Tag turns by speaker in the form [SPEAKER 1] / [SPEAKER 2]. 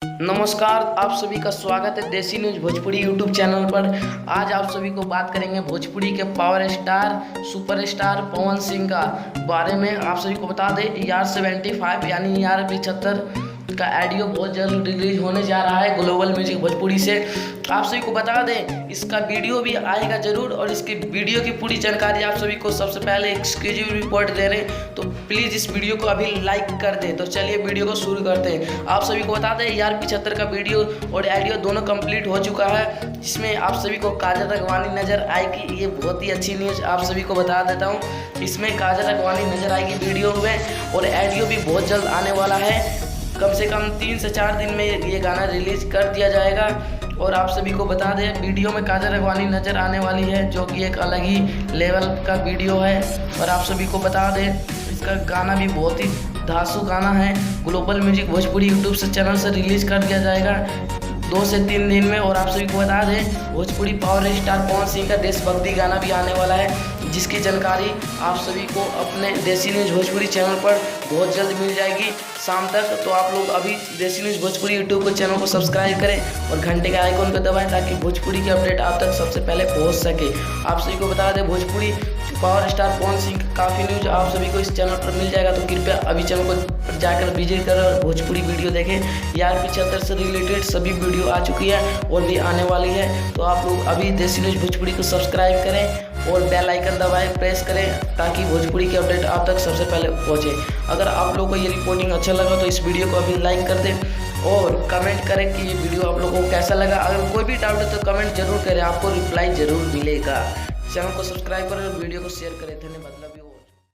[SPEAKER 1] नमस्कार, आप सभी का स्वागत है देसी न्यूज भोजपुरी यूट्यूब चैनल पर। आज आप सभी को बात करेंगे भोजपुरी के power star superstar Pawan Singh का बारे में। आप सभी को बता दें ER 75 यानी ER 75 का ऑडियो बहुत जल्द रिलीज होने जा रहा है ग्लोबल म्यूजिक भोजपुरी से। आप सभी को बता दें इसका वीडियो भी आएगा जरूर, और इसकी वीडियो की पूरी जानकारी आप सभी को सबसे पहले एक्सक्लूसिव रिपोर्ट दे रहे हैं, तो प्लीज़ इस वीडियो को अभी लाइक कर दें। तो चलिए वीडियो को शुरू करते हैं। आप सभी को बता दें ER 75 का वीडियो और ऑडियो दोनों कंप्लीट हो चुका है, जिसमें आप सभी को काजल राघवानी नज़र आएगी। ये बहुत ही अच्छी न्यूज़ आप सभी को बता देता हूँ, इसमें काजल राघवानी नज़र आएगी वीडियो में, और ऑडियो भी बहुत जल्द आने वाला है। कम से कम 3 से 4 दिन में ये गाना रिलीज कर दिया जाएगा। और आप सभी को बता दें वीडियो में काजल राघवानी नज़र आने वाली है, जो कि एक अलग ही लेवल का वीडियो है। और आप सभी को बता दें इसका गाना भी बहुत ही धांसू गाना है, ग्लोबल म्यूजिक भोजपुरी यूट्यूब से चैनल से रिलीज कर दिया जाएगा 2 से 3 दिन में। और आप सभी को बता दें भोजपुरी पावर स्टार पवन सिंह का देशभक्ति गाना भी आने वाला है, जिसकी जानकारी आप सभी को अपने देसी न्यूज भोजपुरी चैनल पर बहुत जल्द मिल जाएगी शाम तक। तो आप लोग अभी देसी न्यूज भोजपुरी यूट्यूब को चैनल को सब्सक्राइब करें और घंटे के आइकॉन को दबाएं, ताकि भोजपुरी की अपडेट आप तक सबसे पहले पहुंच सके। आप सभी को बता दें भोजपुरी पावर स्टार पवन सिंह का काफ़ी न्यूज आप सभी को इस चैनल पर मिल जाएगा, तो कृपया अभी चैनल को जाकर विजिट करें और भोजपुरी वीडियो देखें। ER 75 से रिलेटेड सभी वीडियो आ चुकी है और भी आने वाली है। तो आप लोग अभी देसी न्यूज भोजपुरी को सब्सक्राइब करें और बेल आइकन दबाएं, प्रेस करें, ताकि भोजपुरी की अपडेट आप तक सबसे पहले पहुंचे। अगर आप लोगों को ये रिपोर्टिंग अच्छा लगा तो इस वीडियो को अभी लाइक कर दें और कमेंट करें कि ये वीडियो आप लोगों को कैसा लगा। अगर कोई भी डाउट है तो कमेंट जरूर करें, आपको रिप्लाई जरूर मिलेगा। चैनल को सब्सक्राइब करें और वीडियो को शेयर करें। धन्यवाद।